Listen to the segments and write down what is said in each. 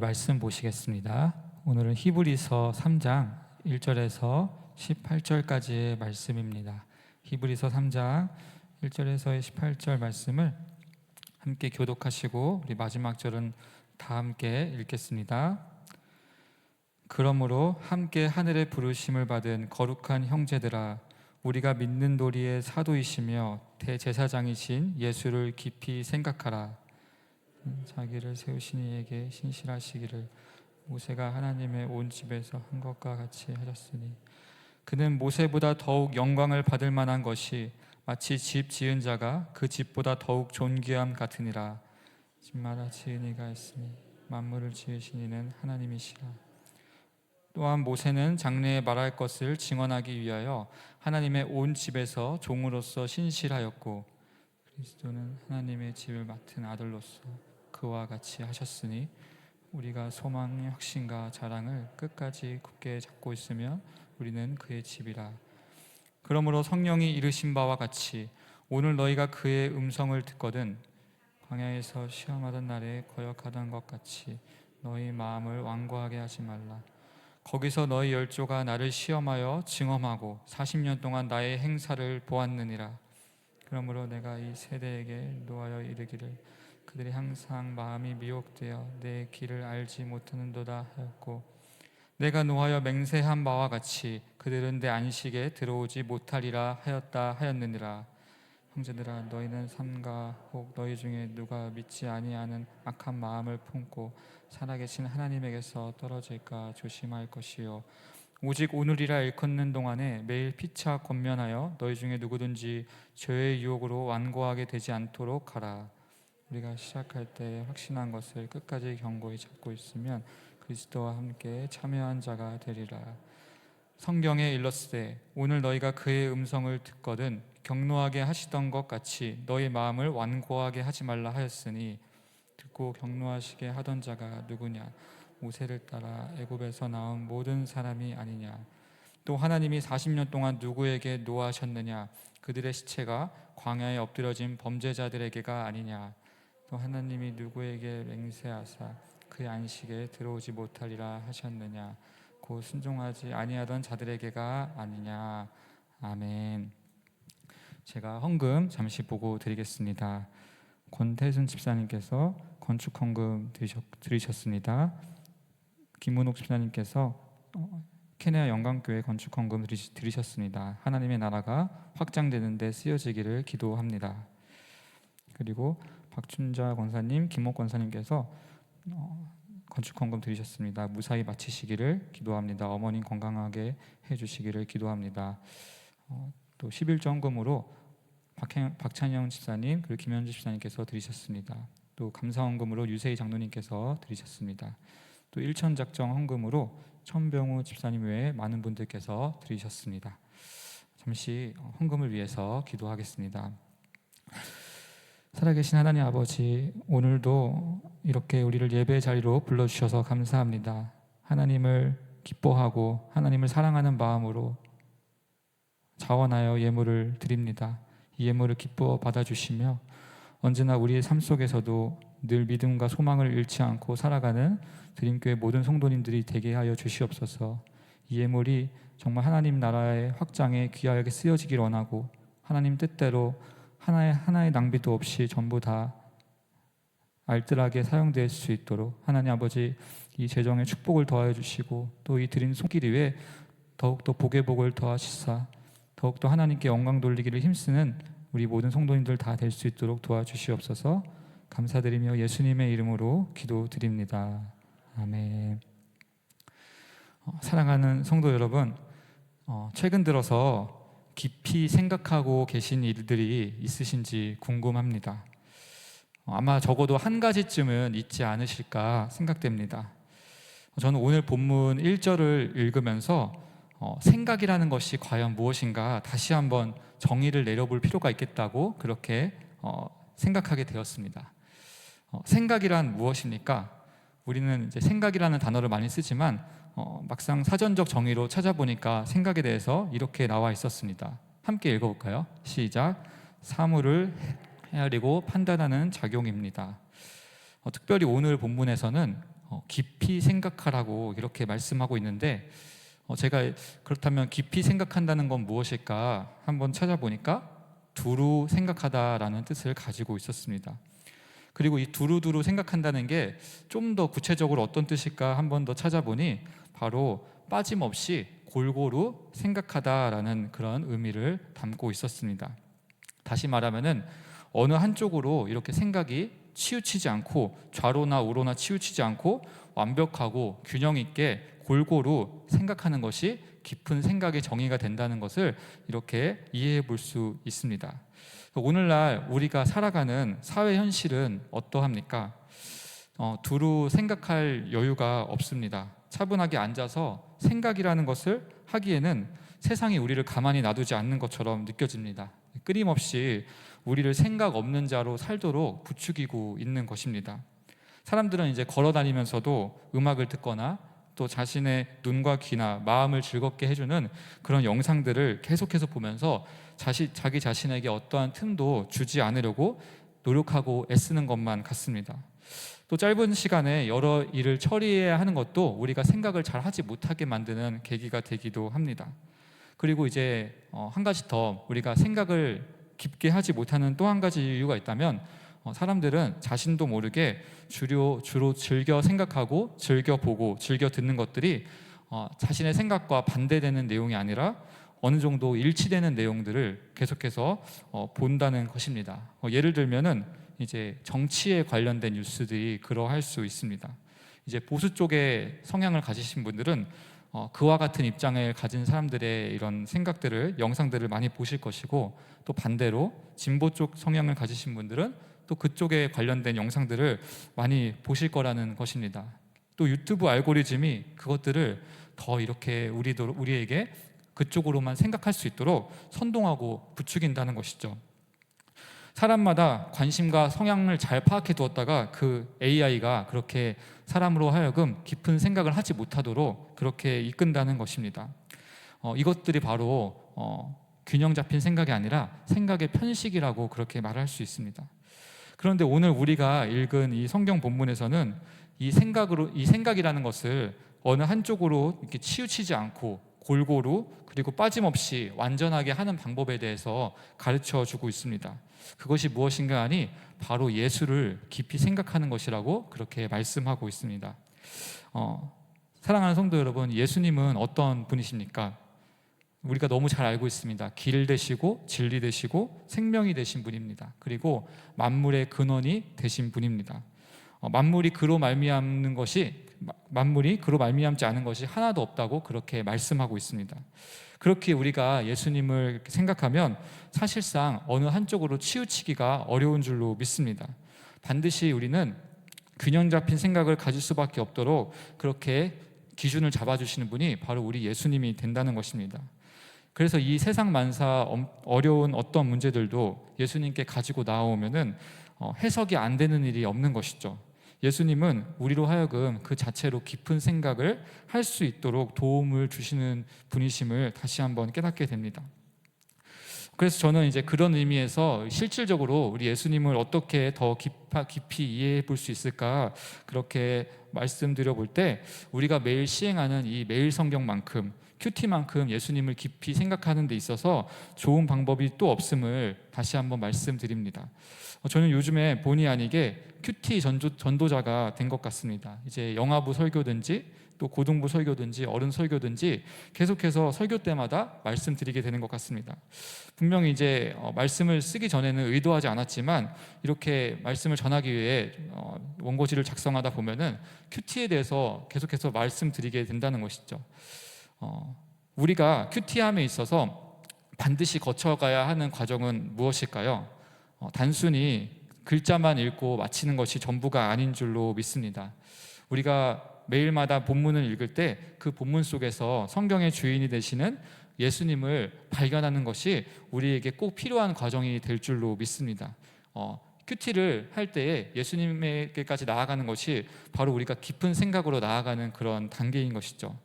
말씀 보시겠습니다. 오늘은 히브리서 3장 1절에서 18절까지의 말씀입니다. 히브리서 3장 1절에서의 18절 말씀을 함께 교독하시고 우리 마지막 절은 다 함께 읽겠습니다. 그러므로 함께 하늘의 부르심을 받은 거룩한 형제들아, 우리가 믿는 도리의 사도이시며 대제사장이신 예수를 깊이 생각하라. 자기를 세우신 이에게 신실하시기를 모세가 하나님의 온 집에서 한 것과 같이 하셨으니, 그는 모세보다 더욱 영광을 받을 만한 것이 마치 집 지은 자가 그 집보다 더욱 존귀함 같으니라. 집마다 지은 이가 있으니 만물을 지으신 이는 하나님이시라. 또한 모세는 장래에 말할 것을 증언하기 위하여 하나님의 온 집에서 종으로서 신실하였고, 그리스도는 하나님의 집을 맡은 아들로서 그와 같이 하셨으니, 우리가 소망의 확신과 자랑을 끝까지 굳게 잡고 있으면 우리는 그의 집이라. 그러므로 성령이 이르신 바와 같이 오늘 너희가 그의 음성을 듣거든 광야에서 시험하던 날에 거역하던 것 같이 너희 마음을 완고하게 하지 말라. 거기서 너희 열조가 나를 시험하여 증험하고 40년 동안 나의 행사를 보았느니라. 그러므로 내가 이 세대에게 노하여 이르기를 그들이 항상 마음이 미혹되어 내 길을 알지 못하는도다 하였고, 내가 노하여 맹세한 바와 같이 그들은 내 안식에 들어오지 못하리라 하였다 하였느니라. 형제들아, 너희는 삼가 혹 너희 중에 누가 믿지 아니하는 악한 마음을 품고 살아계신 하나님에게서 떨어질까 조심할 것이요, 오직 오늘이라 일컫는 동안에 매일 피차 권면하여 너희 중에 누구든지 죄의 유혹으로 완고하게 되지 않도록 하라. 우리가 시작할 때 확신한 것을 끝까지 견고히 잡고 있으면 그리스도와 함께 참여한 자가 되리라. 성경에 일렀으되 오늘 너희가 그의 음성을 듣거든 격노하게 하시던 것 같이 너희 마음을 완고하게 하지 말라 하였으니, 듣고 격노하시게 하던 자가 누구냐? 모세를 따라 애굽에서 나온 모든 사람이 아니냐? 또 하나님이 40년 동안 누구에게 노하셨느냐? 그들의 시체가 광야에 엎드려진 범죄자들에게가 아니냐? 또 하나님이 누구에게 맹세하사 그의 안식에 들어오지 못하리라 하셨느냐? 곧 순종하지 아니하던 자들에게가 아니냐? 아멘. 제가 헌금 잠시 보고 드리겠습니다. 권태순 집사님께서 건축 헌금 드리셨습니다. 김문옥 집사님께서 케냐 영광교회 건축 헌금 드리셨습니다. 하나님의 나라가 확장되는 데 쓰여지기를 기도합니다. 그리고 박춘자 권사님, 김목 권사님께서 건축 헌금 드리셨습니다. 무사히 마치시기를 기도합니다. 어머님 건강하게 해주시기를 기도합니다. 또 11조 헌금으로 박찬영 집사님 그리고 김현주 집사님께서 드리셨습니다. 또 감사 헌금으로 유세희 장로님께서 드리셨습니다. 또 일천작정 헌금으로 천병우 집사님 외에 많은 분들께서 드리셨습니다. 잠시 헌금을 위해서 기도하겠습니다. 살아계신 하나님 아버지, 오늘도 이렇게 우리를 예배의 자리로 불러주셔서 감사합니다. 하나님을 기뻐하고 하나님을 사랑하는 마음으로 자원하여 예물을 드립니다. 이 예물을 기뻐 받아주시며 언제나 우리의 삶 속에서도 늘 믿음과 소망을 잃지 않고 살아가는 드림교회 모든 성도님들이 되게 하여 주시옵소서. 이 예물이 정말 하나님 나라의 확장에 귀하게 쓰여지길 원하고, 하나님 뜻대로 하나의 낭비도 없이 전부 다 알뜰하게 사용될 수 있도록 하나님 아버지 이 재정에 축복을 더하여 주시고, 또 이 드린 손길 위에 더욱더 복의 복을 더하시사 더욱더 하나님께 영광 돌리기를 힘쓰는 우리 모든 성도님들 다 될 수 있도록 도와주시옵소서. 감사드리며 예수님의 이름으로 기도드립니다. 아멘. 사랑하는 성도 여러분, 최근 들어서 깊이 생각하고 계신 일들이 있으신지 궁금합니다. 아마 적어도 한 가지쯤은 있지 않으실까 생각됩니다. 저는 오늘 본문 1절을 읽으면서 생각이라는 것이 과연 무엇인가 다시 한번 정의를 내려볼 필요가 있겠다고 그렇게 생각하게 되었습니다. 생각이란 무엇입니까? 우리는 이제 생각이라는 단어를 많이 쓰지만 막상 사전적 정의로 찾아보니까 생각에 대해서 이렇게 나와 있었습니다. 함께 읽어볼까요? 시작. 사물을 헤아리고 판단하는 작용입니다. 특별히 오늘 본문에서는 깊이 생각하라고 이렇게 말씀하고 있는데, 제가 그렇다면 깊이 생각한다는 건 무엇일까 한번 찾아보니까 두루 생각하다라는 뜻을 가지고 있었습니다. 그리고 이 두루두루 생각한다는 게 좀 더 구체적으로 어떤 뜻일까 한번 더 찾아보니 바로 빠짐없이 골고루 생각하다라는 그런 의미를 담고 있었습니다. 다시 말하면은 어느 한쪽으로 이렇게 생각이 치우치지 않고, 좌로나 우로나 치우치지 않고 완벽하고 균형 있게 골고루 생각하는 것이 깊은 생각의 정의가 된다는 것을 이렇게 이해해 볼 수 있습니다. 오늘날 우리가 살아가는 사회 현실은 어떠합니까? 두루 생각할 여유가 없습니다. 차분하게 앉아서 생각이라는 것을 하기에는 세상이 우리를 가만히 놔두지 않는 것처럼 느껴집니다. 끊임없이 우리를 생각 없는 자로 살도록 부추기고 있는 것입니다. 사람들은 이제 걸어 다니면서도 음악을 듣거나 또 자신의 눈과 귀나 마음을 즐겁게 해주는 그런 영상들을 계속해서 보면서 자기 자신에게 어떠한 틈도 주지 않으려고 노력하고 애쓰는 것만 같습니다. 또 짧은 시간에 여러 일을 처리해야 하는 것도 우리가 생각을 잘 하지 못하게 만드는 계기가 되기도 합니다. 그리고 이제 한 가지 더 우리가 생각을 깊게 하지 못하는 또 한 가지 이유가 있다면, 사람들은 자신도 모르게 주로 즐겨 생각하고 즐겨 보고 즐겨 듣는 것들이 자신의 생각과 반대되는 내용이 아니라 어느 정도 일치되는 내용들을 계속해서 본다는 것입니다. 예를 들면은 이제 정치에 관련된 뉴스들이 그러할 수 있습니다. 이제 보수 쪽의 성향을 가지신 분들은 그와 같은 입장을 가진 사람들의 이런 생각들을, 영상들을 많이 보실 것이고, 또 반대로 진보 쪽 성향을 가지신 분들은 또 그쪽에 관련된 영상들을 많이 보실 거라는 것입니다. 또 유튜브 알고리즘이 그것들을 더 이렇게 우리에게 그쪽으로만 생각할 수 있도록 선동하고 부추긴다는 것이죠. 사람마다 관심과 성향을 잘 파악해 두었다가 그 AI가 그렇게 사람으로 하여금 깊은 생각을 하지 못하도록 그렇게 이끈다는 것입니다. 이것들이 바로 균형 잡힌 생각이 아니라 생각의 편식이라고 그렇게 말할 수 있습니다. 그런데 오늘 우리가 읽은 이 성경 본문에서는 이 생각이라는 것을 어느 한쪽으로 이렇게 치우치지 않고 골고루 그리고 빠짐없이 완전하게 하는 방법에 대해서 가르쳐 주고 있습니다. 그것이 무엇인가 하니 바로 예수를 깊이 생각하는 것이라고 그렇게 말씀하고 있습니다. 사랑하는 성도 여러분, 예수님은 어떤 분이십니까? 우리가 너무 잘 알고 있습니다. 길 되시고 진리 되시고 생명이 되신 분입니다. 그리고 만물의 근원이 되신 분입니다. 만물이 그로 말미암지 않은 것이 하나도 없다고 그렇게 말씀하고 있습니다. 그렇게 우리가 예수님을 생각하면 사실상 어느 한쪽으로 치우치기가 어려운 줄로 믿습니다. 반드시 우리는 균형 잡힌 생각을 가질 수밖에 없도록 그렇게 기준을 잡아주시는 분이 바로 우리 예수님이 된다는 것입니다. 그래서 이 세상 만사 어려운 어떤 문제들도 예수님께 가지고 나오면은 해석이 안 되는 일이 없는 것이죠. 예수님은 우리로 하여금 그 자체로 깊은 생각을 할 수 있도록 도움을 주시는 분이심을 다시 한번 깨닫게 됩니다. 그래서 저는 이제 그런 의미에서 실질적으로 우리 예수님을 어떻게 더 깊이 이해해 볼 수 있을까 그렇게 말씀드려 볼 때, 우리가 매일 시행하는 이 매일 성경만큼 큐티만큼 예수님을 깊이 생각하는 데 있어서 좋은 방법이 또 없음을 다시 한번 말씀드립니다. 저는 요즘에 본의 아니게 큐티 전도자가 된 것 같습니다. 이제 영아부 설교든지 또 고등부 설교든지 어른 설교든지 계속해서 설교 때마다 말씀드리게 되는 것 같습니다. 분명히 이제 말씀을 쓰기 전에는 의도하지 않았지만 이렇게 말씀을 전하기 위해 원고지를 작성하다 보면은 큐티에 대해서 계속해서 말씀드리게 된다는 것이죠. 우리가 큐티함에 있어서 반드시 거쳐가야 하는 과정은 무엇일까요? 단순히 글자만 읽고 마치는 것이 전부가 아닌 줄로 믿습니다. 우리가 매일마다 본문을 읽을 때 그 본문 속에서 성경의 주인이 되시는 예수님을 발견하는 것이 우리에게 꼭 필요한 과정이 될 줄로 믿습니다. 큐티를 할 때에 예수님에게까지 나아가는 것이 바로 우리가 깊은 생각으로 나아가는 그런 단계인 것이죠.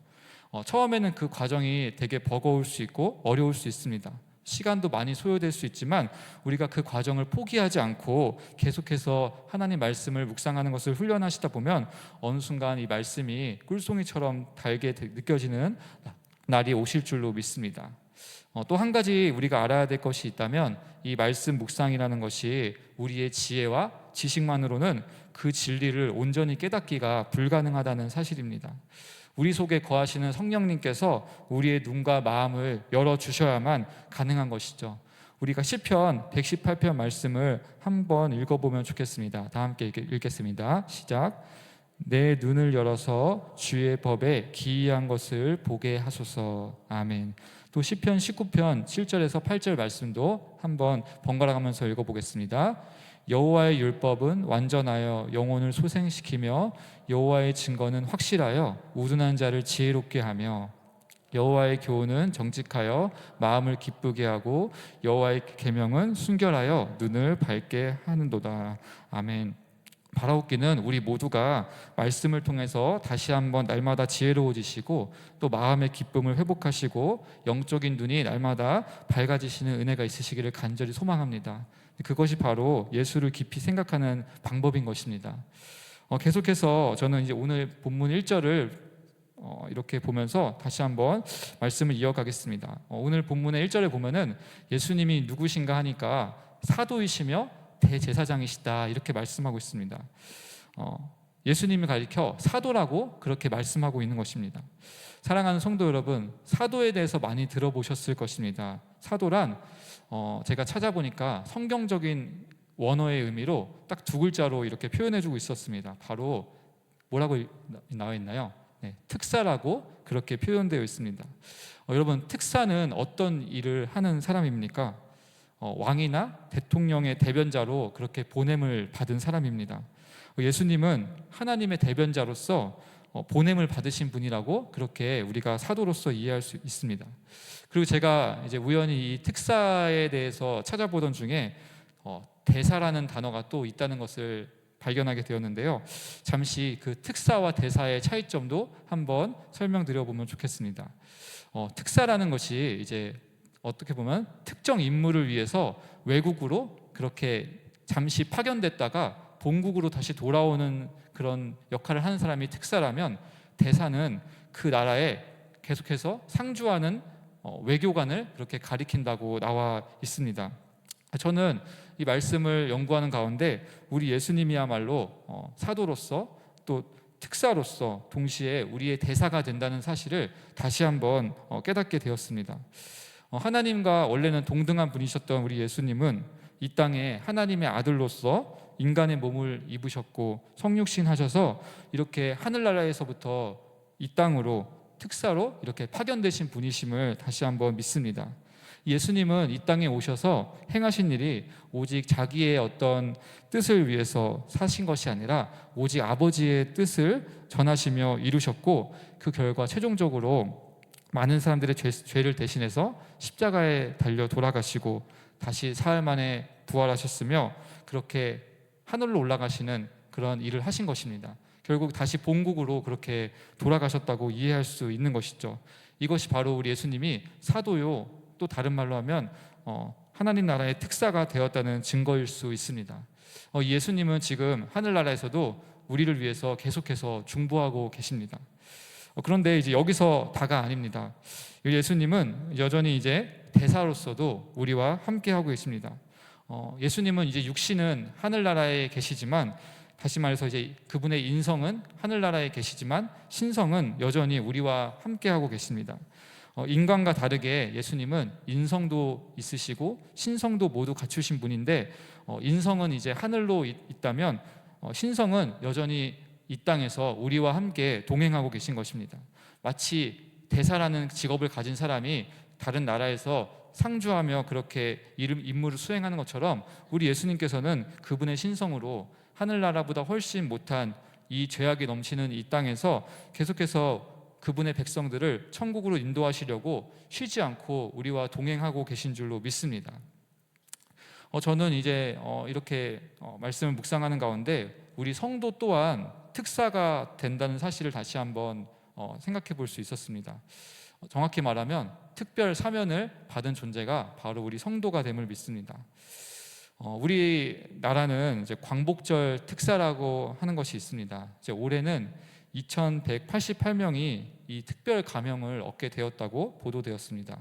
처음에는 그 과정이 되게 버거울 수 있고 어려울 수 있습니다. 시간도 많이 소요될 수 있지만 우리가 그 과정을 포기하지 않고 계속해서 하나님 말씀을 묵상하는 것을 훈련하시다 보면 어느 순간 이 말씀이 꿀송이처럼 달게 느껴지는 날이 오실 줄로 믿습니다. 또 한 가지 우리가 알아야 될 것이 있다면 이 말씀 묵상이라는 것이 우리의 지혜와 지식만으로는 그 진리를 온전히 깨닫기가 불가능하다는 사실입니다. 우리 속에 거하시는 성령님께서 우리의 눈과 마음을 열어주셔야만 가능한 것이죠. 우리가 시편 118편 말씀을 한번 읽어보면 좋겠습니다. 다 함께 읽겠습니다. 시작. 내 눈을 열어서 주의 법에 기이한 것을 보게 하소서. 아멘. 또 시편 19편 7절에서 8절 말씀도 한번 번갈아 가면서 읽어보겠습니다. 여호와의 율법은 완전하여 영혼을 소생시키며 여호와의 증거는 확실하여 우둔한 자를 지혜롭게 하며 여호와의 교훈은 정직하여 마음을 기쁘게 하고 여호와의 계명은 순결하여 눈을 밝게 하는도다. 아멘. 바라옵기는 우리 모두가 말씀을 통해서 다시 한번 날마다 지혜로워지시고 또 마음의 기쁨을 회복하시고 영적인 눈이 날마다 밝아지시는 은혜가 있으시기를 간절히 소망합니다. 그것이 바로 예수를 깊이 생각하는 방법인 것입니다. 계속해서 저는 이제 오늘 본문 1절을 이렇게 보면서 다시 한번 말씀을 이어가겠습니다. 오늘 본문의 1절에 보면은 예수님이 누구신가 하니까 사도이시며 대제사장이시다 이렇게 말씀하고 있습니다. 예수님을 가리켜 사도라고 그렇게 말씀하고 있는 것입니다. 사랑하는 성도 여러분, 사도에 대해서 많이 들어보셨을 것입니다. 사도란 제가 찾아보니까 성경적인 원어의 의미로 딱 두 글자로 이렇게 표현해주고 있었습니다. 바로 뭐라고 나와 있나요? 네, 특사라고 그렇게 표현되어 있습니다. 여러분, 특사는 어떤 일을 하는 사람입니까? 왕이나 대통령의 대변자로 그렇게 보냄을 받은 사람입니다. 예수님은 하나님의 대변자로서 보냄을 받으신 분이라고 그렇게 우리가 사도로서 이해할 수 있습니다. 그리고 제가 이제 우연히 이 특사에 대해서 찾아보던 중에 대사라는 단어가 또 있다는 것을 발견하게 되었는데요. 잠시 그 특사와 대사의 차이점도 한번 설명드려 보면 좋겠습니다. 특사라는 것이 이제 어떻게 보면 특정 임무를 위해서 외국으로 그렇게 잠시 파견됐다가 본국으로 다시 돌아오는 그런 역할을 하는 사람이 특사라면, 대사는 그 나라에 계속해서 상주하는 외교관을 그렇게 가리킨다고 나와 있습니다. 저는 이 말씀을 연구하는 가운데 우리 예수님이야말로 사도로서 또 특사로서 동시에 우리의 대사가 된다는 사실을 다시 한번 깨닫게 되었습니다. 하나님과 원래는 동등한 분이셨던 우리 예수님은 이 땅에 하나님의 아들로서 인간의 몸을 입으셨고 성육신하셔서 이렇게 하늘나라에서부터 이 땅으로 특사로 이렇게 파견되신 분이심을 다시 한번 믿습니다. 예수님은 이 땅에 오셔서 행하신 일이 오직 자기의 어떤 뜻을 위해서 사신 것이 아니라 오직 아버지의 뜻을 전하시며 이루셨고, 그 결과 최종적으로 많은 사람들의 죄를 대신해서 십자가에 달려 돌아가시고 다시 사흘 만에 부활하셨으며 그렇게 하늘로 올라가시는 그런 일을 하신 것입니다. 결국 다시 본국으로 그렇게 돌아가셨다고 이해할 수 있는 것이죠. 이것이 바로 우리 예수님이 사도요, 또 다른 말로 하면 하나님 나라의 특사가 되었다는 증거일 수 있습니다. 예수님은 지금 하늘나라에서도 우리를 위해서 계속해서 중보하고 계십니다. 그런데 이제 여기서 다가 아닙니다. 예수님은 여전히 이제 대사로서도 우리와 함께 하고 계십니다. 예수님은 이제 육신은 하늘나라에 계시지만, 다시 말해서 이제 그분의 인성은 하늘나라에 계시지만 신성은 여전히 우리와 함께 하고 계십니다. 인간과 다르게 예수님은 인성도 있으시고 신성도 모두 갖추신 분인데, 인성은 이제 하늘로 있다면 신성은 여전히 이 땅에서 우리와 함께 동행하고 계신 것입니다. 마치 대사라는 직업을 가진 사람이 다른 나라에서 상주하며 그렇게 임무를 수행하는 것처럼 우리 예수님께서는 그분의 신성으로 하늘나라보다 훨씬 못한 이 죄악이 넘치는 이 땅에서 계속해서 그분의 백성들을 천국으로 인도하시려고 쉬지 않고 우리와 동행하고 계신 줄로 믿습니다. 저는 이제 이렇게 말씀을 묵상하는 가운데 우리 성도 또한 특사가 된다는 사실을 다시 한번 생각해 볼 수 있었습니다. 정확히 말하면 특별 사면을 받은 존재가 바로 우리 성도가 됨을 믿습니다. 우리나라는 이제 광복절 특사라고 하는 것이 있습니다. 이제 올해는 2,188명이 이 특별 감형을 얻게 되었다고 보도되었습니다.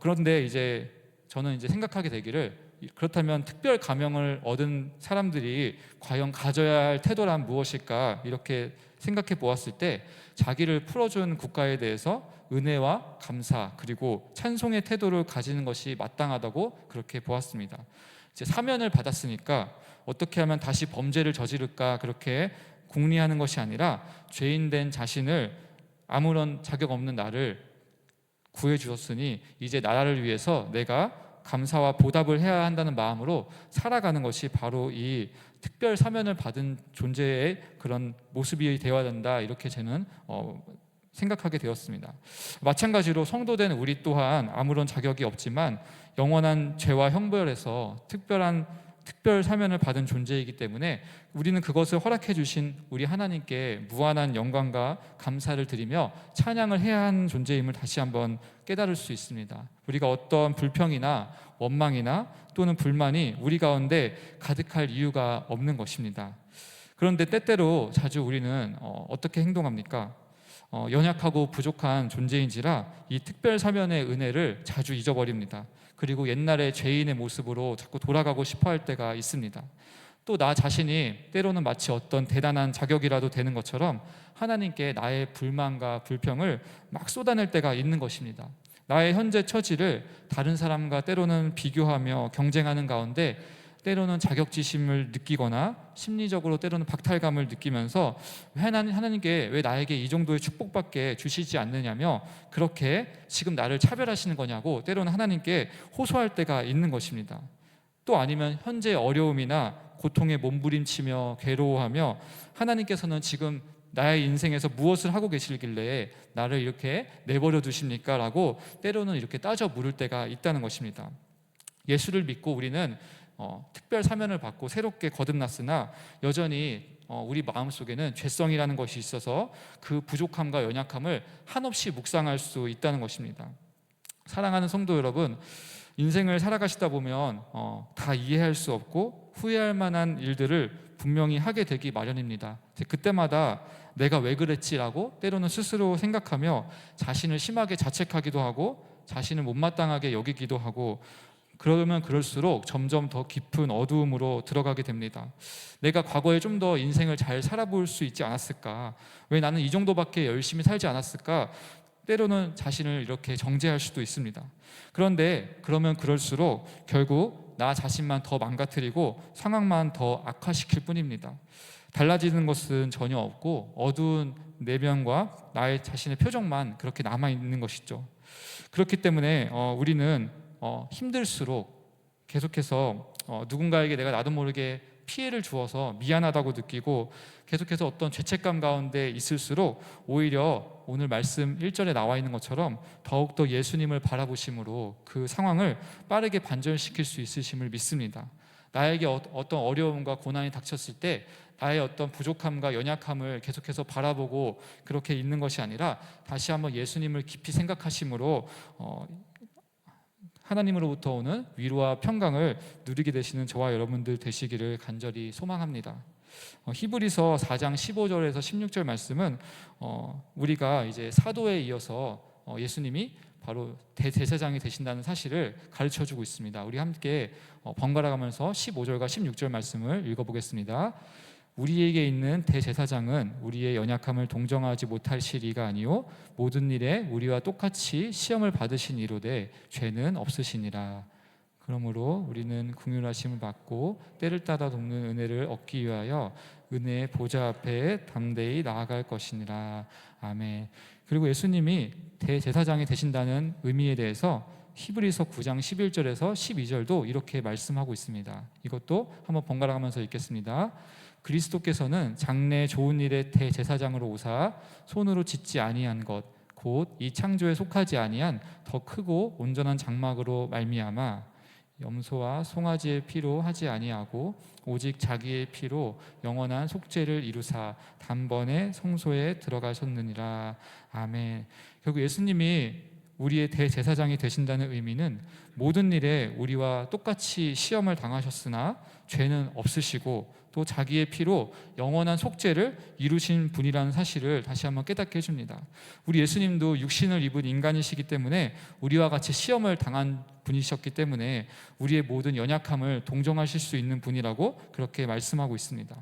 그런데 이제 저는 이제 생각하게 되기를, 그렇다면 특별 감형을 얻은 사람들이 과연 가져야 할 태도란 무엇일까 이렇게 생각해 보았을 때, 자기를 풀어준 국가에 대해서 은혜와 감사 그리고 찬송의 태도를 가지는 것이 마땅하다고 그렇게 보았습니다. 이제 사면을 받았으니까 어떻게 하면 다시 범죄를 저지를까 그렇게 궁리하는 것이 아니라, 죄인된 자신을, 아무런 자격 없는 나를 구해 주셨으니 이제 나라를 위해서 내가 감사와 보답을 해야 한다는 마음으로 살아가는 것이 바로 이 특별 사면을 받은 존재의 그런 모습이 되어야 된다, 이렇게 저는 생각하게 되었습니다. 마찬가지로 성도된 우리 또한 아무런 자격이 없지만 영원한 죄와 형벌에서 특별 사면을 받은 존재이기 때문에 우리는 그것을 허락해 주신 우리 하나님께 무한한 영광과 감사를 드리며 찬양을 해야 하는 존재임을 다시 한번 깨달을 수 있습니다. 우리가 어떤 불평이나 원망이나 또는 불만이 우리 가운데 가득할 이유가 없는 것입니다. 그런데 때때로 자주 우리는 어떻게 행동합니까? 연약하고 부족한 존재인지라 이 특별 사면의 은혜를 자주 잊어버립니다. 그리고 옛날의 죄인의 모습으로 자꾸 돌아가고 싶어 할 때가 있습니다. 또 나 자신이 때로는 마치 어떤 대단한 자격이라도 되는 것처럼 하나님께 나의 불만과 불평을 막 쏟아낼 때가 있는 것입니다. 나의 현재 처지를 다른 사람과 때로는 비교하며 경쟁하는 가운데 때로는 자격지심을 느끼거나 심리적으로 때로는 박탈감을 느끼면서 하나님께 왜 나에게 이 정도의 축복밖에 주시지 않느냐며 그렇게 지금 나를 차별하시는 거냐고 때로는 하나님께 호소할 때가 있는 것입니다. 또 아니면 현재 어려움이나 고통에 몸부림치며 괴로워하며 하나님께서는 지금 나의 인생에서 무엇을 하고 계시길래 나를 이렇게 내버려 두십니까? 라고 때로는 이렇게 따져 물을 때가 있다는 것입니다. 예수를 믿고 우리는 특별 사면을 받고 새롭게 거듭났으나 여전히 우리 마음속에는 죄성이라는 것이 있어서 그 부족함과 연약함을 한없이 묵상할 수 있다는 것입니다. 사랑하는 성도 여러분, 인생을 살아가시다 보면 다 이해할 수 없고 후회할 만한 일들을 분명히 하게 되기 마련입니다. 그때마다 내가 왜 그랬지라고 때로는 스스로 생각하며 자신을 심하게 자책하기도 하고 자신을 못마땅하게 여기기도 하고, 그러면 그럴수록 점점 더 깊은 어두움으로 들어가게 됩니다. 내가 과거에 좀 더 인생을 잘 살아볼 수 있지 않았을까? 왜 나는 이 정도밖에 열심히 살지 않았을까? 때로는 자신을 이렇게 정죄할 수도 있습니다. 그런데 그러면 그럴수록 결국 나 자신만 더 망가뜨리고 상황만 더 악화시킬 뿐입니다. 달라지는 것은 전혀 없고 어두운 내면과 나의 자신의 표정만 그렇게 남아있는 것이죠. 그렇기 때문에 우리는 힘들수록 계속해서 누군가에게 내가 나도 모르게 피해를 주어서 미안하다고 느끼고 계속해서 어떤 죄책감 가운데 있을수록 오히려 오늘 말씀 1절에 나와 있는 것처럼 더욱더 예수님을 바라보심으로 그 상황을 빠르게 반전시킬 수 있으심을 믿습니다. 나에게 어떤 어려움과 고난이 닥쳤을 때 나의 어떤 부족함과 연약함을 계속해서 바라보고 그렇게 있는 것이 아니라 다시 한번 예수님을 깊이 생각하심으로 하나님으로부터 오는 위로와 평강을 누리게 되시는 저와 여러분들 되시기를 간절히 소망합니다. 히브리서 4장 15절에서 16절 말씀은 우리가 이제 사도에 이어서 예수님이 바로 대제사장이 되신다는 사실을 가르쳐주고 있습니다. 우리 함께 번갈아 가면서 15절과 16절 말씀을 읽어보겠습니다. 우리에게 있는 대제사장은 우리의 연약함을 동정하지 못하실 이가 아니요 모든 일에 우리와 똑같이 시험을 받으신 이로되 죄는 없으시니라. 그러므로 우리는 긍휼하심을 받고 때를 따라 돕는 은혜를 얻기 위하여 은혜의 보좌 앞에 담대히 나아갈 것이니라. 아멘. 그리고 예수님이 대제사장이 되신다는 의미에 대해서 히브리서 9장 11절에서 12절도 이렇게 말씀하고 있습니다. 이것도 한번 번갈아 가면서 읽겠습니다. 그리스도께서는 장래 좋은 일의 대제사장으로 오사 손으로 짓지 아니한 것 곧 이 창조에 속하지 아니한 더 크고 온전한 장막으로 말미암아 염소와 송아지의 피로 하지 아니하고 오직 자기의 피로 영원한 속죄를 이루사 단번에 성소에 들어가셨느니라. 아멘. 결국 예수님이 우리의 대제사장이 되신다는 의미는 모든 일에 우리와 똑같이 시험을 당하셨으나 죄는 없으시고 또 자기의 피로 영원한 속죄를 이루신 분이라는 사실을 다시 한번 깨닫게 해줍니다. 우리 예수님도 육신을 입은 인간이시기 때문에 우리와 같이 시험을 당한 분이셨기 때문에 우리의 모든 연약함을 동정하실 수 있는 분이라고 그렇게 말씀하고 있습니다.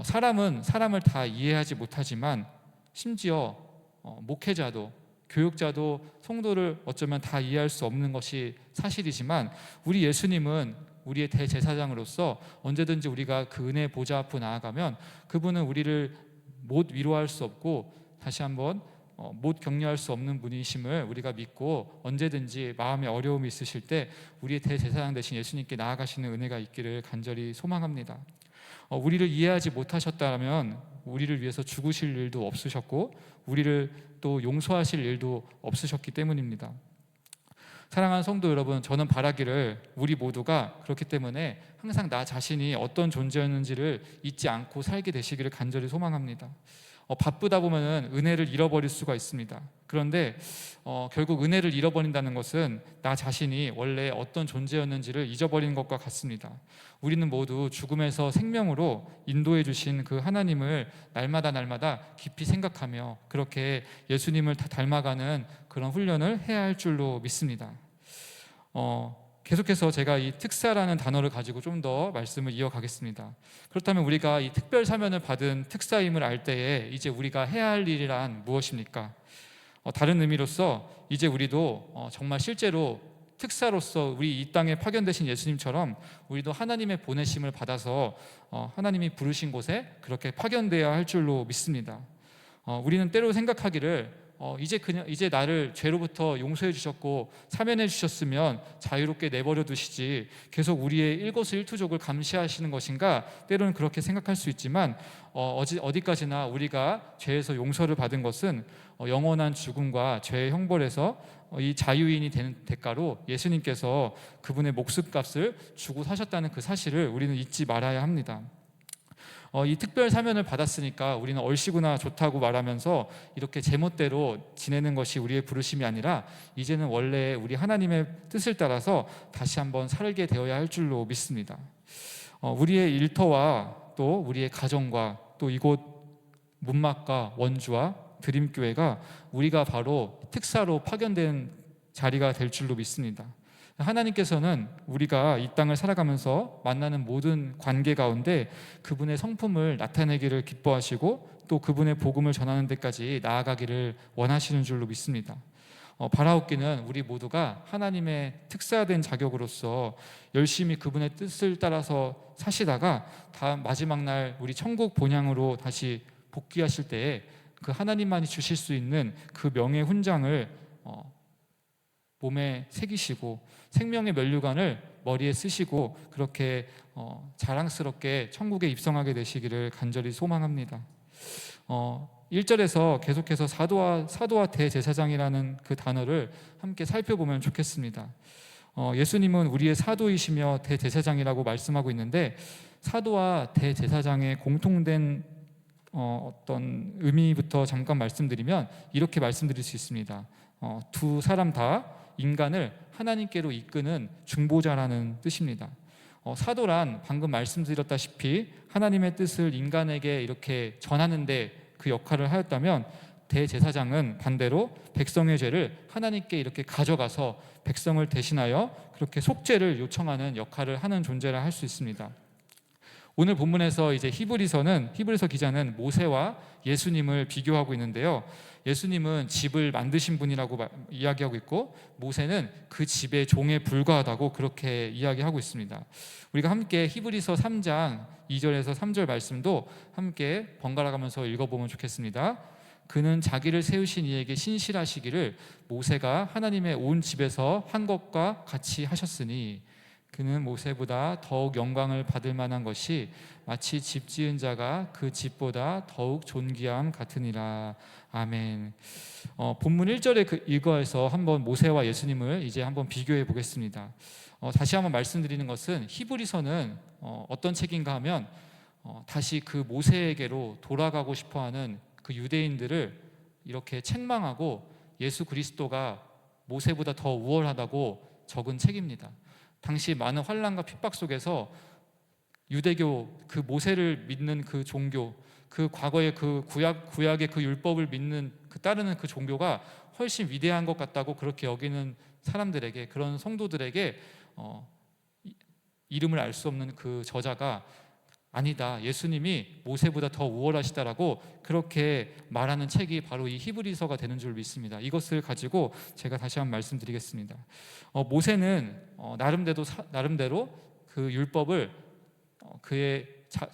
사람은 사람을 다 이해하지 못하지만 심지어 목회자도 교육자도 성도를 어쩌면 다 이해할 수 없는 것이 사실이지만 우리 예수님은 우리의 대제사장으로서 언제든지 우리가 그 은혜 보좌 앞으로 나아가면 그분은 우리를 못 위로할 수 없고 다시 한번 못 격려할 수 없는 분이심을 우리가 믿고 언제든지 마음에 어려움이 있으실 때 우리의 대제사장 되신 예수님께 나아가시는 은혜가 있기를 간절히 소망합니다. 우리를 이해하지 못하셨다면 우리를 위해서 죽으실 일도 없으셨고 우리를 또 용서하실 일도 없으셨기 때문입니다. 사랑하는 성도 여러분, 저는 바라기를 우리 모두가 그렇기 때문에 항상 나 자신이 어떤 존재였는지를 잊지 않고 살게 되시기를 간절히 소망합니다. 바쁘다 보면은 은혜를 잃어버릴 수가 있습니다. 그런데 결국 은혜를 잃어버린다는 것은 나 자신이 원래 어떤 존재였는지를 잊어버리는 것과 같습니다. 우리는 모두 죽음에서 생명으로 인도해 주신 그 하나님을 날마다 깊이 생각하며 그렇게 예수님을 닮아가는 그런 훈련을 해야 할 줄로 믿습니다. 계속해서 제가 이 특사라는 단어를 가지고 좀 더 말씀을 이어가겠습니다. 그렇다면 우리가 이 특별 사면을 받은 특사임을 알 때에 이제 우리가 해야 할 일이란 무엇입니까? 다른 의미로서 이제 우리도 정말 실제로 특사로서 우리 이 땅에 파견되신 예수님처럼 우리도 하나님의 보내심을 받아서 하나님이 부르신 곳에 그렇게 파견되어야 할 줄로 믿습니다. 우리는 때로 생각하기를 이제 나를 죄로부터 용서해 주셨고 사면해 주셨으면 자유롭게 내버려 두시지 계속 우리의 일거수일투족을 감시하시는 것인가, 때로는 그렇게 생각할 수 있지만 어디까지나 우리가 죄에서 용서를 받은 것은 영원한 죽음과 죄의 형벌에서 이 자유인이 되는 대가로 예수님께서 그분의 목숨값을 주고 사셨다는 그 사실을 우리는 잊지 말아야 합니다. 이 특별 사면을 받았으니까 우리는 얼씨구나 좋다고 말하면서 이렇게 제멋대로 지내는 것이 우리의 부르심이 아니라 이제는 원래 우리 하나님의 뜻을 따라서 다시 한번 살게 되어야 할 줄로 믿습니다. 우리의 일터와 또 우리의 가정과 또 이곳 문막과 원주와 드림교회가 우리가 바로 특사로 파견된 자리가 될 줄로 믿습니다. 하나님께서는 우리가 이 땅을 살아가면서 만나는 모든 관계 가운데 그분의 성품을 나타내기를 기뻐하시고 또 그분의 복음을 전하는 데까지 나아가기를 원하시는 줄로 믿습니다. 바라옵기는 우리 모두가 하나님의 특사된 자격으로서 열심히 그분의 뜻을 따라서 사시다가 다음 마지막 날 우리 천국 본향으로 다시 복귀하실 때에 그 하나님만이 주실 수 있는 그 명예 훈장을 몸에 새기시고 생명의 면류관을 머리에 쓰시고 그렇게 자랑스럽게 천국에 입성하게 되시기를 간절히 소망합니다. 1절에서 계속해서 사도와 대제사장이라는 그 단어를 함께 살펴보면 좋겠습니다. 예수님은 우리의 사도이시며 대제사장이라고 말씀하고 있는데 사도와 대제사장의 공통된 어떤 의미부터 잠깐 말씀드리면 이렇게 말씀드릴 수 있습니다. 두 사람 다 인간을 하나님께로 이끄는 중보자라는 뜻입니다. 사도란 방금 말씀드렸다시피 하나님의 뜻을 인간에게 이렇게 전하는데 그 역할을 하였다면 대제사장은 반대로 백성의 죄를 하나님께 이렇게 가져가서 백성을 대신하여 그렇게 속죄를 요청하는 역할을 하는 존재라 할 수 있습니다. 오늘 본문에서 이제 히브리서 기자는 모세와 예수님을 비교하고 있는데요. 예수님은 집을 만드신 분이라고 이야기하고 있고 모세는 그 집의 종에 불과하다고 그렇게 이야기하고 있습니다. 우리가 함께 히브리서 3장 2절에서 3절 말씀도 함께 번갈아 가면서 읽어보면 좋겠습니다. 그는 자기를 세우신 이에게 신실하시기를 모세가 하나님의 온 집에서 한 것과 같이 하셨으니 그는 모세보다 더욱 영광을 받을 만한 것이 마치 집 지은 자가 그 집보다 더욱 존귀함 같으니라. 아멘. 본문 1절에 이거에서 한번 모세와 예수님을 이제 한번 비교해 보겠습니다. 다시 한번 말씀드리는 것은 히브리서는 어떤 책인가 하면 다시 그 모세에게로 돌아가고 싶어하는 그 유대인들을 이렇게 책망하고 예수 그리스도가 모세보다 더 우월하다고 적은 책입니다. 당시 많은 환난과 핍박 속에서 유대교, 그 모세를 믿는 그 종교, 그 과거의 그 구약의 그 율법을 믿는 따르는 그 종교가 훨씬 위대한 것 같다고 그렇게 여기는 사람들에게, 그런 성도들에게 이름을 알 수 없는 그 저자가 아니다, 예수님이 모세보다 더 우월하시다라고 그렇게 말하는 책이 바로 이 히브리서가 되는 줄 믿습니다. 이것을 가지고 제가 다시 한번 말씀드리겠습니다. 모세는 나름대로 그 율법을 그의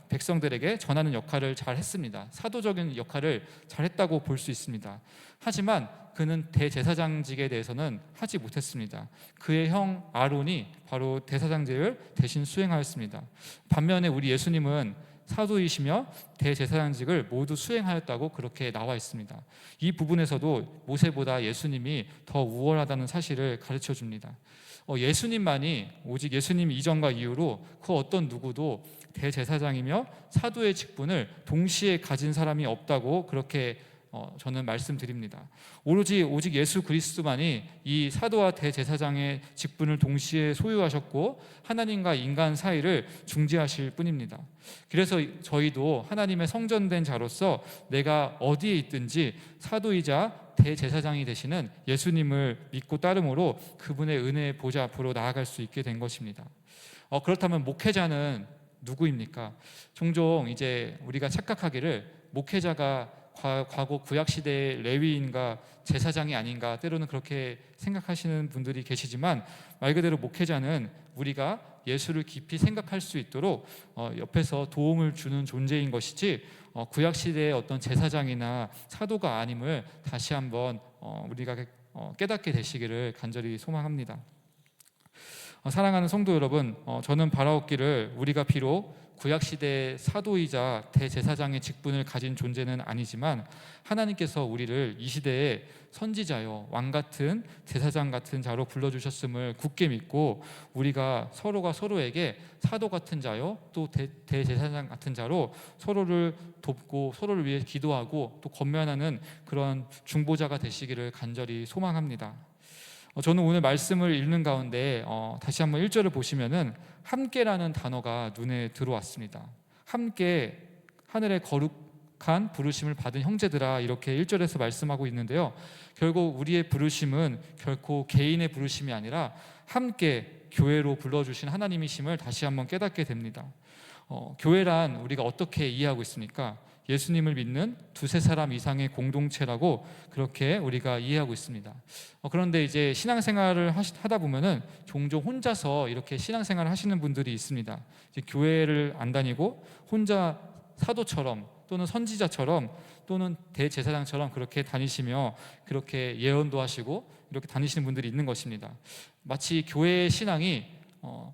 백성들에게 전하는 역할을 잘 했습니다. 사도적인 역할을 잘 했다고 볼 수 있습니다. 하지만 그는 대제사장직에 대해서는 하지 못했습니다. 그의 형 아론이 바로 대제사장직을 대신 수행하였습니다. 반면에 우리 예수님은 사도이시며 대제사장직을 모두 수행하였다고 그렇게 나와 있습니다. 이 부분에서도 모세보다 예수님이 더 우월하다는 사실을 가르쳐 줍니다. 예수님만이, 오직 예수님 이전과 이후로 그 어떤 누구도 대제사장이며 사도의 직분을 동시에 가진 사람이 없다고 그렇게 저는 말씀드립니다. 오직 예수 그리스도만이 이 사도와 대제사장의 직분을 동시에 소유하셨고 하나님과 인간 사이를 중재하실 뿐입니다. 그래서 저희도 하나님의 성전된 자로서 내가 어디에 있든지 사도이자 대제사장이 되시는 예수님을 믿고 따름으로 그분의 은혜의 보좌 앞으로 나아갈 수 있게 된 것입니다. 그렇다면 목회자는 누구입니까? 종종 이제 우리가 착각하기를 목회자가 과거 구약 시대의 레위인과 제사장이 아닌가, 때로는 그렇게 생각하시는 분들이 계시지만, 말 그대로 목회자는 우리가 예수를 깊이 생각할 수 있도록 옆에서 도움을 주는 존재인 것이지 구약 시대의 어떤 제사장이나 사도가 아님을 다시 한번 우리가 깨닫게 되시기를 간절히 소망합니다. 사랑하는 성도 여러분, 저는 바라옵기를 우리가 비록 구약시대의 사도이자 대제사장의 직분을 가진 존재는 아니지만 하나님께서 우리를 이 시대에 선지자요, 왕같은 제사장 같은 자로 불러주셨음을 굳게 믿고 우리가 서로가 서로에게 사도 같은 자요, 또 대제사장 같은 자로 서로를 돕고 서로를 위해 기도하고 또 권면하는 그런 중보자가 되시기를 간절히 소망합니다. 저는 오늘 말씀을 읽는 가운데 다시 한번 1절을 보시면은 함께라는 단어가 눈에 들어왔습니다. 함께 하늘의 거룩한 부르심을 받은 형제들아, 이렇게 1절에서 말씀하고 있는데요. 결국 우리의 부르심은 결코 개인의 부르심이 아니라 함께 교회로 불러주신 하나님이심을 다시 한번 깨닫게 됩니다. 교회란 우리가 어떻게 이해하고 있습니까? 예수님을 믿는 두세 사람 이상의 공동체라고 그렇게 우리가 이해하고 있습니다. 그런데 이제 신앙생활을 하다 보면은 종종 혼자서 이렇게 신앙생활을 하시는 분들이 있습니다. 이제 교회를 안 다니고 혼자 사도처럼 또는 선지자처럼 또는 대제사장처럼 그렇게 다니시며 그렇게 예언도 하시고 이렇게 다니시는 분들이 있는 것입니다. 마치 교회의 신앙이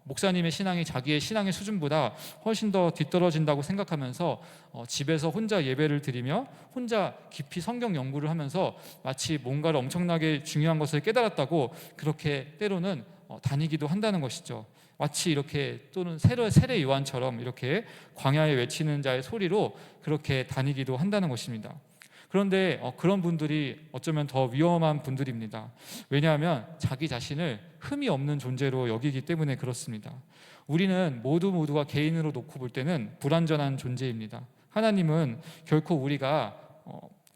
목사님의 신앙이 자기의 신앙의 수준보다 훨씬 더 뒤떨어진다고 생각하면서 집에서 혼자 예배를 드리며 혼자 깊이 성경 연구를 하면서 마치 뭔가를 엄청나게 중요한 것을 깨달았다고 그렇게 때로는 다니기도 한다는 것이죠. 마치 이렇게 또는 세례 요한처럼 이렇게 광야에 외치는 자의 소리로 그렇게 다니기도 한다는 것입니다. 그런데 그런 분들이 어쩌면 더 위험한 분들입니다. 왜냐하면 자기 자신을 흠이 없는 존재로 여기기 때문에 그렇습니다. 우리는 모두가 개인으로 놓고 볼 때는 불완전한 존재입니다. 하나님은 결코 우리가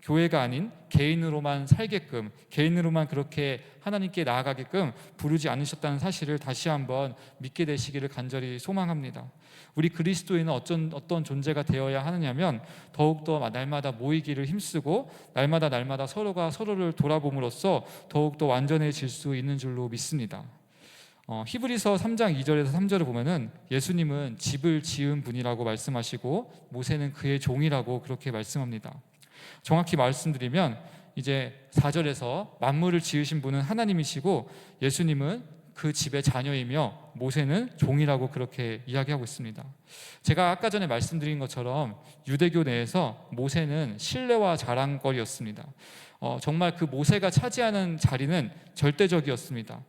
교회가 아닌 개인으로만 살게끔, 개인으로만 그렇게 하나님께 나아가게끔 부르지 않으셨다는 사실을 다시 한번 믿게 되시기를 간절히 소망합니다. 우리 그리스도인은 어떤 존재가 되어야 하느냐면 더욱더 날마다 모이기를 힘쓰고 날마다 서로가 서로를 돌아봄으로써 더욱더 완전해질 수 있는 줄로 믿습니다. 히브리서 3장 2절에서 3절을 보면은 예수님은 집을 지은 분이라고 말씀하시고 모세는 그의 종이라고 그렇게 말씀합니다. 정확히 말씀드리면 이제 4절에서 만물을 지으신 분은 하나님이시고 예수님은 그 집의 자녀이며 모세는 종이라고 그렇게 이야기하고 있습니다. 제가 아까 전에 말씀드린 것처럼 유대교 내에서 모세는 신뢰와 자랑거리였습니다. 정말 그 모세가 차지하는 자리는 절대적이었습니다.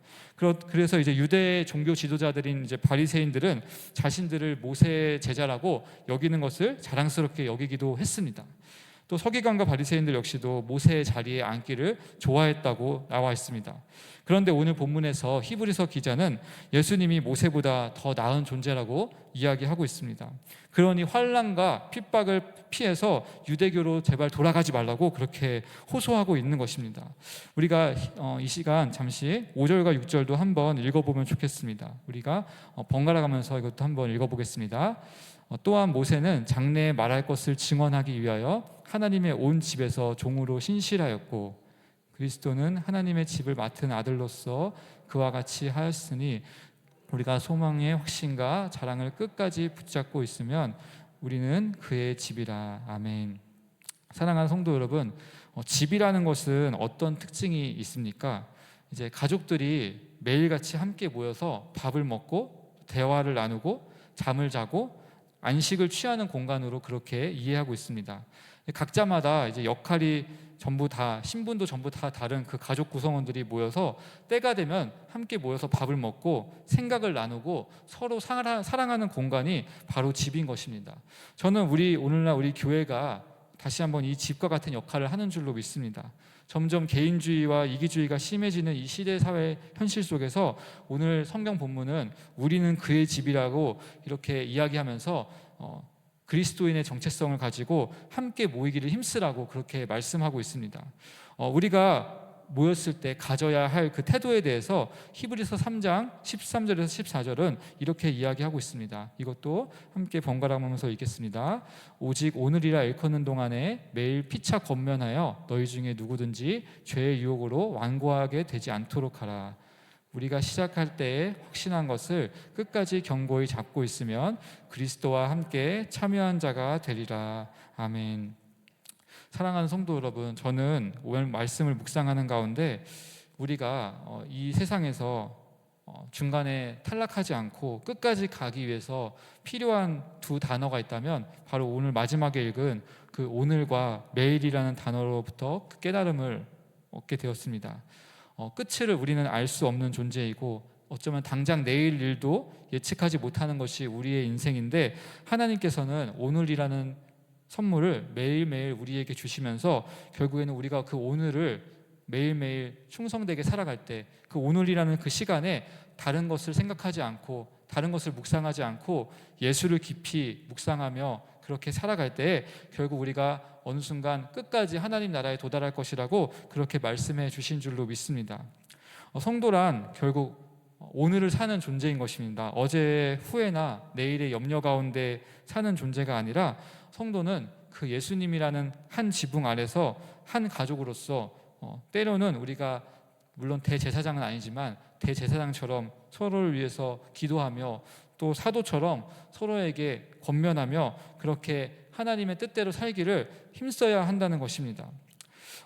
그래서 이제 유대 종교 지도자들인 이제 바리새인들은 자신들을 모세의 제자라고 여기는 것을 자랑스럽게 여기기도 했습니다. 또 서기관과 바리새인들 역시도 모세의 자리에 앉기를 좋아했다고 나와 있습니다. 그런데 오늘 본문에서 히브리서 기자는 예수님이 모세보다 더 나은 존재라고 이야기하고 있습니다. 그러니 환난과 핍박을 피해서 유대교로 제발 돌아가지 말라고 그렇게 호소하고 있는 것입니다. 우리가 이 시간 잠시 5절과 6절도 한번 읽어보면 좋겠습니다. 우리가 번갈아 가면서 이것도 한번 읽어보겠습니다. 또한 모세는 장래에 말할 것을 증언하기 위하여 하나님의 온 집에서 종으로 신실하였고 그리스도는 하나님의 집을 맡은 아들로서 그와 같이 하였으니 우리가 소망의 확신과 자랑을 끝까지 붙잡고 있으면 우리는 그의 집이라. 아멘. 사랑하는 성도 여러분, 집이라는 것은 어떤 특징이 있습니까? 이제 가족들이 매일같이 함께 모여서 밥을 먹고 대화를 나누고 잠을 자고 안식을 취하는 공간으로 그렇게 이해하고 있습니다. 각자마다 이제 역할이 전부 다 신분도 전부 다 다른 그 가족 구성원들이 모여서 때가 되면 함께 모여서 밥을 먹고 생각을 나누고 서로 사랑하는 공간이 바로 집인 것입니다. 저는 오늘날 우리 교회가 다시 한번 이 집과 같은 역할을 하는 줄로 믿습니다. 점점 개인주의와 이기주의가 심해지는 이 시대 사회 현실 속에서 오늘 성경 본문은 우리는 그의 집이라고 이렇게 이야기하면서 그리스도인의 정체성을 가지고 함께 모이기를 힘쓰라고 그렇게 말씀하고 있습니다. 우리가 모였을 때 가져야 할 그 태도에 대해서 히브리서 3장 13절에서 14절은 이렇게 이야기하고 있습니다. 이것도 함께 번갈아가면서 읽겠습니다. 오직 오늘이라 일컫는 동안에 매일 피차 권면하여 너희 중에 누구든지 죄의 유혹으로 완고하게 되지 않도록 하라. 우리가 시작할 때에 확신한 것을 끝까지 견고히 잡고 있으면 그리스도와 함께 참여한 자가 되리라. 아멘. 사랑하는 성도 여러분, 저는 오늘 말씀을 묵상하는 가운데 우리가 이 세상에서 중간에 탈락하지 않고 끝까지 가기 위해서 필요한 두 단어가 있다면 바로 오늘 마지막에 읽은 그 오늘과 매일이라는 단어로부터 그 깨달음을 얻게 되었습니다. 끝을 우리는 알 수 없는 존재이고 어쩌면 당장 내일 일도 예측하지 못하는 것이 우리의 인생인데 하나님께서는 오늘이라는 선물을 매일매일 우리에게 주시면서 결국에는 우리가 그 오늘을 매일매일 충성되게 살아갈 때 그 오늘이라는 그 시간에 다른 것을 생각하지 않고 다른 것을 묵상하지 않고 예수를 깊이 묵상하며 그렇게 살아갈 때에 결국 우리가 어느 순간 끝까지 하나님 나라에 도달할 것이라고 그렇게 말씀해 주신 줄로 믿습니다. 성도란 결국 오늘을 사는 존재인 것입니다. 어제의 후회나 내일의 염려 가운데 사는 존재가 아니라 성도는 그 예수님이라는 한 지붕 아래서 한 가족으로서 때로는 우리가 물론 대제사장은 아니지만 대제사장처럼 서로를 위해서 기도하며 또 사도처럼 서로에게 권면하며 그렇게 하나님의 뜻대로 살기를 힘써야 한다는 것입니다.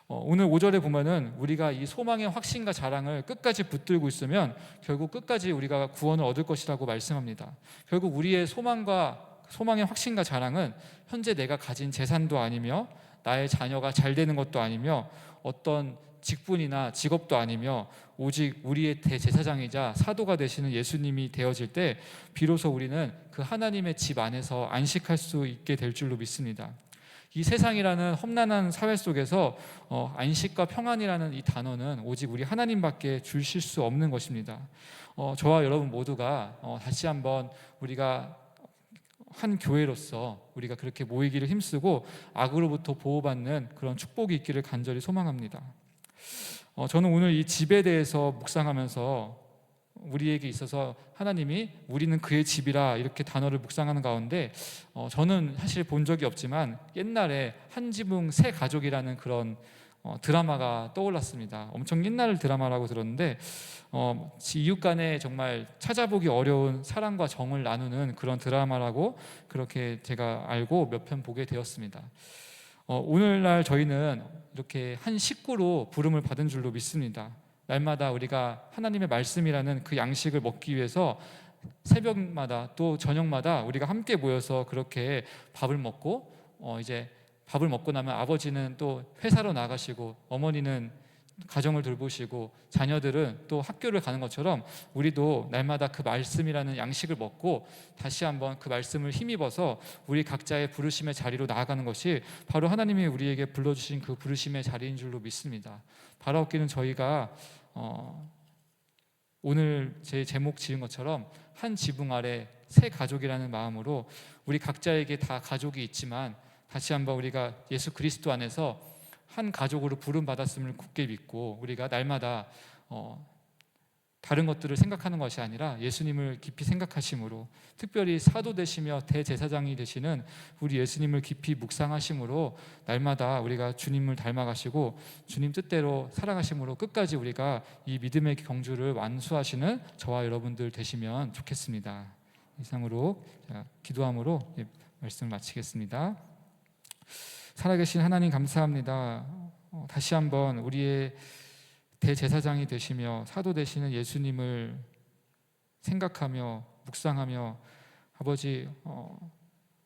오늘 5절에 보면은 우리가 이 소망의 확신과 자랑을 끝까지 붙들고 있으면 결국 끝까지 우리가 구원을 얻을 것이라고 말씀합니다. 결국 우리의 소망의 확신과 자랑은 현재 내가 가진 재산도 아니며 나의 자녀가 잘 되는 것도 아니며 어떤 직분이나 직업도 아니며 오직 우리의 대제사장이자 사도가 되시는 예수님이 되어질 때 비로소 우리는 그 하나님의 집 안에서 안식할 수 있게 될 줄로 믿습니다. 이 세상이라는 험난한 사회 속에서 안식과 평안이라는 이 단어는 오직 우리 하나님밖에 주실 수 없는 것입니다. 저와 여러분 모두가 다시 한번 우리가 한 교회로서 우리가 그렇게 모이기를 힘쓰고 악으로부터 보호받는 그런 축복이 있기를 간절히 소망합니다. 저는 오늘 이 집에 대해서 묵상하면서 우리에게 있어서 하나님이 우리는 그의 집이라 이렇게 단어를 묵상하는 가운데 저는 사실 본 적이 없지만 옛날에 한 지붕 세 가족이라는 그런 드라마가 떠올랐습니다. 엄청 옛날 드라마라고 들었는데 이웃 간에 정말 찾아보기 어려운 사랑과 정을 나누는 그런 드라마라고 그렇게 제가 알고 몇 편 보게 되었습니다. 오늘날 저희는 이렇게 한 식구로 부름을 받은 줄로 믿습니다. 날마다 우리가 하나님의 말씀이라는 그 양식을 먹기 위해서 새벽마다 또 저녁마다 우리가 함께 모여서 그렇게 밥을 먹고 이제 밥을 먹고 나면 아버지는 또 회사로 나가시고 어머니는 가정을 돌보시고 자녀들은 또 학교를 가는 것처럼 우리도 날마다 그 말씀이라는 양식을 먹고 다시 한번 그 말씀을 힘입어서 우리 각자의 부르심의 자리로 나아가는 것이 바로 하나님이 우리에게 불러주신 그 부르심의 자리인 줄로 믿습니다. 바라옵기는 저희가 오늘 제 제목 지은 것처럼 한 지붕 아래 새 가족이라는 마음으로 우리 각자에게 다 가족이 있지만 다시 한번 우리가 예수 그리스도 안에서 한 가족으로 부름받았음을 굳게 믿고 우리가 날마다 다른 것들을 생각하는 것이 아니라 예수님을 깊이 생각하심으로, 특별히 사도 되시며 대제사장이 되시는 우리 예수님을 깊이 묵상하심으로 날마다 우리가 주님을 닮아가시고 주님 뜻대로 살아가심으로 끝까지 우리가 이 믿음의 경주를 완수하시는 저와 여러분들 되시면 좋겠습니다. 이상으로 기도함으로 말씀을 마치겠습니다. 살아계신 하나님 감사합니다. 다시 한번 우리의 대제사장이 되시며 사도 되시는 예수님을 생각하며 묵상하며 아버지,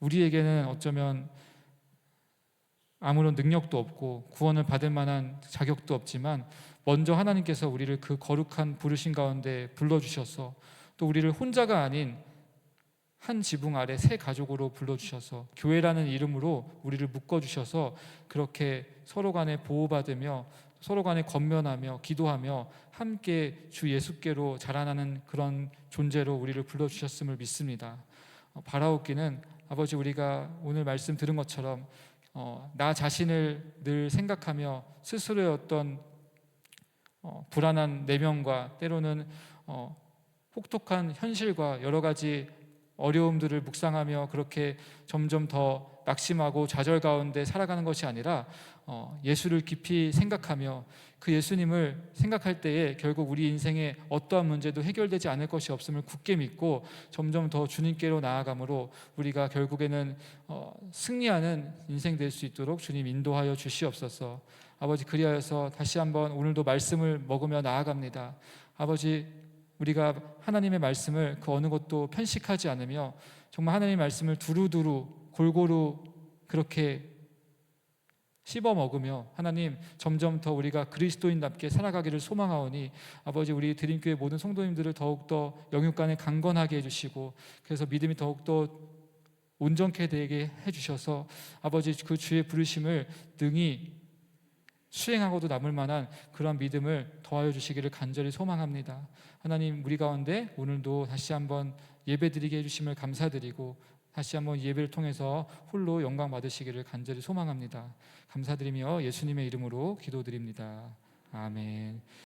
우리에게는 어쩌면 아무런 능력도 없고 구원을 받을 만한 자격도 없지만 먼저 하나님께서 우리를 그 거룩한 부르심 가운데 불러주셔서 또 우리를 혼자가 아닌 한 지붕 아래 새 가족으로 불러주셔서 교회라는 이름으로 우리를 묶어주셔서 그렇게 서로 간에 보호받으며 서로 간에 권면하며 기도하며 함께 주 예수께로 자라나는 그런 존재로 우리를 불러주셨음을 믿습니다. 바라옵기는 아버지, 우리가 오늘 말씀 들은 것처럼 나 자신을 늘 생각하며 스스로의 어떤 불안한 내면과 때로는 혹독한 현실과 여러 가지 어려움들을 묵상하며 그렇게 점점 더 낙심하고 좌절 가운데 살아가는 것이 아니라 예수를 깊이 생각하며 그 예수님을 생각할 때에 결국 우리 인생의 어떠한 문제도 해결되지 않을 것이 없음을 굳게 믿고 점점 더 주님께로 나아가므로 우리가 결국에는 승리하는 인생 될 수 있도록 주님 인도하여 주시옵소서. 아버지, 그리하여서 다시 한번 오늘도 말씀을 먹으며 나아갑니다. 아버지, 우리가 하나님의 말씀을 그 어느 것도 편식하지 않으며 정말 하나님의 말씀을 두루두루 골고루 그렇게 씹어 먹으며 하나님, 점점 더 우리가 그리스도인답게 살아가기를 소망하오니 아버지, 우리 드림교회 모든 성도님들을 더욱더 영육간에 강건하게 해주시고 그래서 믿음이 더욱더 온전케 되게 해주셔서 아버지, 그 주의 부르심을 능히 수행하고도 남을 만한 그런 믿음을 더하여 주시기를 간절히 소망합니다. 하나님, 우리 가운데 오늘도 다시 한번 예배드리게 해주심을 감사드리고 다시 한번 예배를 통해서 홀로 영광 받으시기를 간절히 소망합니다. 감사드리며 예수님의 이름으로 기도드립니다. 아멘.